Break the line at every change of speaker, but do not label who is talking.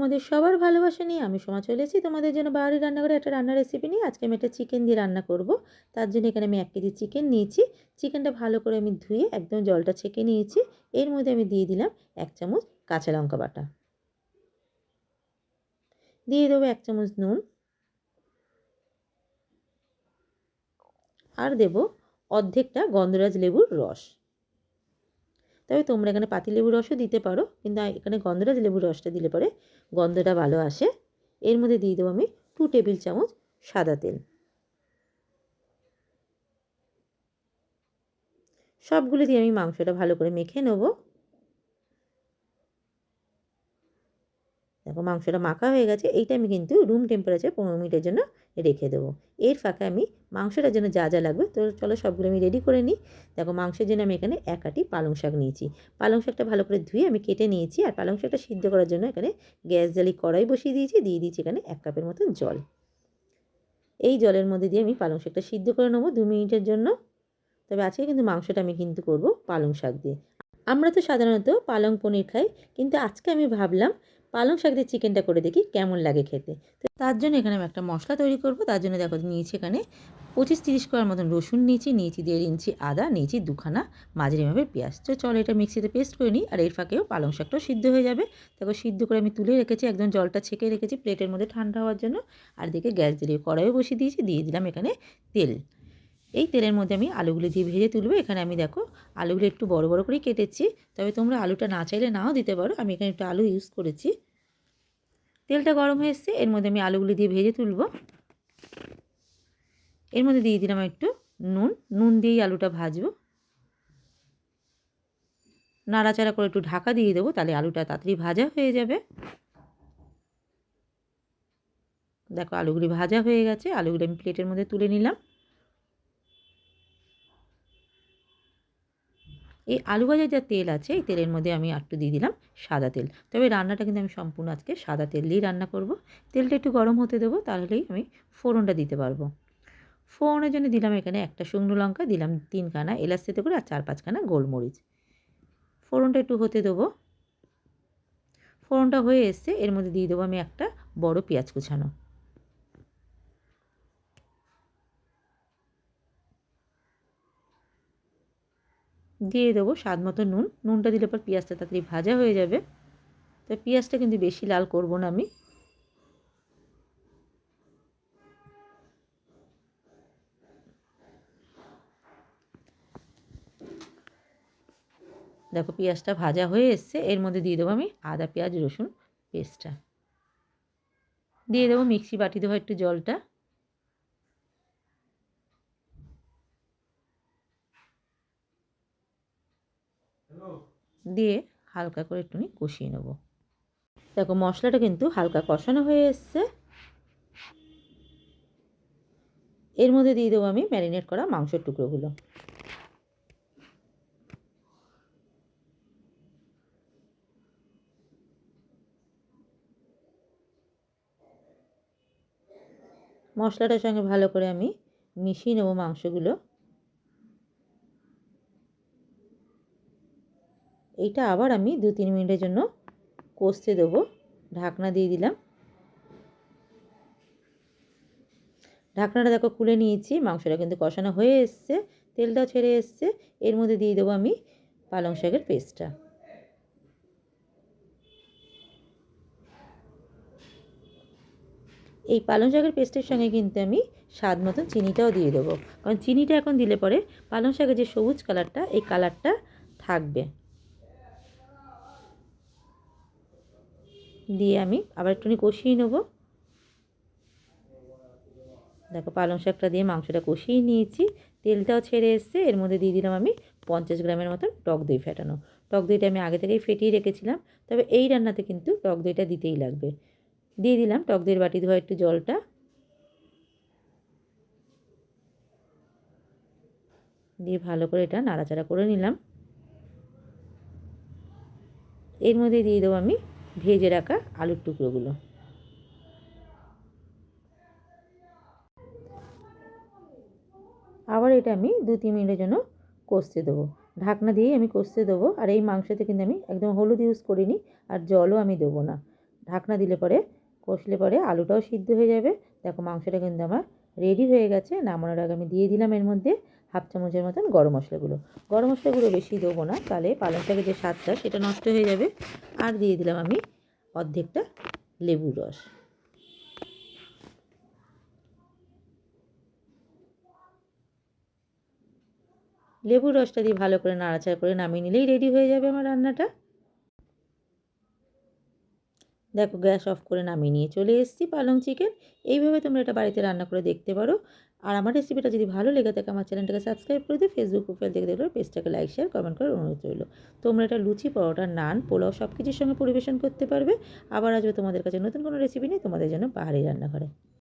তোমাদের সবার ভালোবাসা নিয়ে আমি সোমা চলে এসেছি তোমাদের জন্য বাড়ির রান্নাঘরে একটা রান্নার রেসিপি নিয়ে। আজকে আমি একটা চিকেন দিয়ে রান্না করব। তার জন্য এখানে আমি 1 কেজি চিকেন নিয়েছি। চিকেনটা ভালো করে আমি ধুয়ে একদম জলটা ছেঁকে নিয়েছি। এর মধ্যে আমি দিয়ে দিলাম 1 চামচ কাঁচা লঙ্কা বাটা, দিয়ে দেবো 1 চামচ নুন, আর দেব অর্ধেকটা গন্ধরাজ লেবুর রস। তবে তোমরা এখানে পাতিলেবুর রসও দিতে পারো, কিন্তু এখানে গন্ধরাজ লেবুর রসটা দিলে পরে গন্ধটা ভালো আসে। এর মধ্যে দিয়ে দেবো আমি 2 টেবিল চামচ সাদা তেল। সবগুলো দিয়ে আমি মাংসটা ভালো করে মেখে নেব। দেখো মাংসটা মাখা হয়ে গেছে। এইটা আমি কিন্তু রুম টেম্পারেচার 15 মিনিটের জন্য রেখে দেবো। এর ফাঁকে আমি মাংসটার জন্য যা যা লাগবে তো চলো সবগুলো আমি রেডি করে নিই। দেখো মাংসের জন্য আমি এখানে 1 আঁটি পালং শাক নিয়েছি। পালং শাকটা ভালো করে ধুয়ে আমি কেটে নিয়েছি। আর পালং শাকটা সিদ্ধ করার জন্য এখানে গ্যাস জ্বালিয়ে কড়াই বসিয়ে দিয়েছি। দিয়ে দিয়েছি এখানে 1 কাপের মতন জল। এই জলের মধ্যে দিয়ে আমি পালং শাকটা সিদ্ধ করে নেবো 2 মিনিটের জন্য। তবে আজকে কিন্তু মাংসটা আমি কিন্তু করব পালং শাক দিয়ে। আমরা তো সাধারণত পালং পনির খাই, কিন্তু আজকে আমি ভাবলাম পালং শাক দিয়ে চিকেনটা করে দেখি কেমন লাগে খেতে। তো তার জন্য এখানে আমি একটা মশলা তৈরি করব। তার জন্য দেখো নিয়েছি এখানে 25-30 কোয়ার মতন রসুন নিয়েছি, 1.5 ইঞ্চি আদা, নিয়েছি 2খানা মাঝারি মাপের পেঁয়াজ। তো চলো এটা মিক্সিতে পেস্ট করে নিই। আর এর ফাঁকেও পালং শাকটাও সিদ্ধ হয়ে যাবে। তারপর সিদ্ধ করে আমি তুলে রেখেছি, একদম জলটা ছেঁকে রেখেছি প্লেটের মধ্যে ঠান্ডা হওয়ার জন্য। আর দেখে গ্যাস জ্বালিয়ে কড়াইও বসিয়ে দিয়েছি, দিয়ে দিলাম এখানে তেল। এই তেলের মধ্যে আমি আলুগুলো দিয়ে ভেজে তুলবো। এখানে আমি দেখো আলুগুলো একটু বড় বড় করেই কেটেছি, তবে তোমরা আলুটা না চাইলে নাও দিতে পারো। আমি এখানে একটু আলু ইউজ করেছি। তেলটা গরম হয়ে এসছে, এর মধ্যে আমি আলুগুলো দিয়ে ভেজে তুলবো। এর মধ্যে দিয়ে দিলাম একটু নুন দিয়েই আলুটা ভাজবো। নাড়াচাড়া করে একটু ঢাকা দিয়ে দেবো, তাহলে আলুটা তাড়াতাড়ি ভাজা হয়ে যাবে। দেখো আলুগুলি ভাজা হয়ে গেছে। আলুগুলো আমি প্লেটের মধ্যে তুলে নিলাম। এই আলু ভাজার যা তেল আছে এই তেলের মধ্যে আমি একটু দিয়ে দিলাম সাদা তেল। তবে রান্নাটা কিন্তু আমি সম্পূর্ণ আজকে সাদা তেল দিয়েই রান্না করব। তেলটা একটু গরম হতে দেবো, তাহলেই আমি ফোড়নটা দিতে পারবো। ফোড়নের জন্য দিলাম এখানে একটা শুকনো লঙ্কা, দিলাম 3খানা এলাচ থেতো করে, আর 4-5খানা গোলমরিচ। ফোড়নটা একটু হতে দেবো। ফোড়নটা হয়ে এসছে, এর মধ্যে দিয়ে দেবো আমি একটা বড় পেঁয়াজ কুচানো। দিয়ে দেবো স্বাদ মতো নুনটা দিলে পর পেঁয়াজটা তাড়াতাড়ি ভাজা হয়ে যাবে। তো পেঁয়াজটা কিন্তু বেশি লাল করব না আমি। দেখো পেঁয়াজটা ভাজা হয়ে এসছে, এর মধ্যে দিয়ে দেবো আমি আদা পেঁয়াজ রসুন পেস্টটা। দিয়ে দেবো মিক্সি বাটি দেবো একটু জলটা। দিয়ে হালকা করে একটুখানি কষিয়ে নেব। দেখো মশলাটা কিন্তু হালকা কষানো হয়ে এসছে। এর মধ্যে দিয়ে দেবো আমি ম্যারিনেট করা মাংসের টুকরোগুলো। মশলাটার সঙ্গে ভালো করে আমি মিশিয়ে নেব মাংসগুলো। এইটা আবার আমি 2-3 মিনিটের জন্য কষতে দেবো। ঢাকনা দিয়ে দিলাম। ঢাকনাটা দেখো খুলে নিয়েছি। মাংসটা কিন্তু কষানো হয়ে এসছে, তেলটাও ছেড়ে এসছে। এর মধ্যে দিয়ে দেবো আমি পালং শাকের পেস্টটা। এই পালং শাকের পেস্টের সঙ্গে কিন্তু আমি স্বাদ মতন চিনিটাও দিয়ে দেবো, কারণ চিনিটা এখন দিলে পরে পালং শাকের যে সবুজ কালারটা এই কালারটা থাকবে। দিয়ে আমি আবার একটুখানি কষিয়ে নেবো। দেখো পালং শাকটা দিয়ে মাংসটা কষিয়ে নিয়েছি, তেলটাও ছেড়ে এসছে। এর মধ্যে দিয়ে দিলাম আমি 50 গ্রামের মতন টক দই ফেটানো। টক দইটা আমি আগে থেকেই ফেটিয়ে রেখেছিলাম, তবে এই রান্নাতে কিন্তু টক দইটা দিতেই লাগবে। দিয়ে দিলাম টক দইয়ের বাটি ধোয়া একটু জলটা। দিয়ে ভালো করে এটা নাড়াচাড়া করে নিলাম। এর মধ্যে দিয়ে দেবো আমি ভেজে রাখা আলুর টুকরোগুলো। আবার এটা আমি 2-3 মিনিটের জন্য কষতে দেবো। ঢাকনা দিয়েই আমি কষতে দেবো। আর এই মাংসতে কিন্তু আমি একদম হলুদ ইউজ করিনি, আর জলও আমি দেবো না। ঢাকনা দিলে পরে কষলে পরে আলুটাও সিদ্ধ হয়ে যাবে। দেখো মাংসটা কিন্তু আমার রেডি হয়ে গেছে। নামানোর আগে আমি দিয়ে দিলাম এর মধ্যে হাফ চামচের মতন গরম মশলাগুলো। গরম মশলাগুলো বেশি দেবো না, তাহলে পালং শাকের যে স্বাদটা সেটা নষ্ট হয়ে যাবে। আর দিয়ে দিলাম আমি অর্ধেকটা লেবুর রস। লেবুর রসটা দিয়ে ভালো করে নাড়াচাড়া করে নামিয়ে নিলেই রেডি হয়ে যাবে আমার রান্নাটা। দেখো গ্যাস অফ করে নামিয়ে নিয়ে চলে এসেছি পালং চিকেন। এইভাবে তোমরা এটা বাড়িতে রান্না করে দেখতে পারো। আর আমার রেসিপিটা যদি ভালো লেগে থাকে আমার চ্যানেলটাকে সাবস্ক্রাইব করে দিও। ফেসবুক প্রোফাইল থেকে দেখলে পেজটাকে লাইক শেয়ার কমেন্ট করার অনুরোধ রইল। তোমরা এটা লুচি পরোটা নান পোলাও সব কিছুর সঙ্গে পরিবেশন করতে পারবে। আবার আসবে তোমাদের কাছে নতুন কোনো রেসিপি নিয়ে তোমাদের জন্য পাহাড়ি রান্নাঘরে।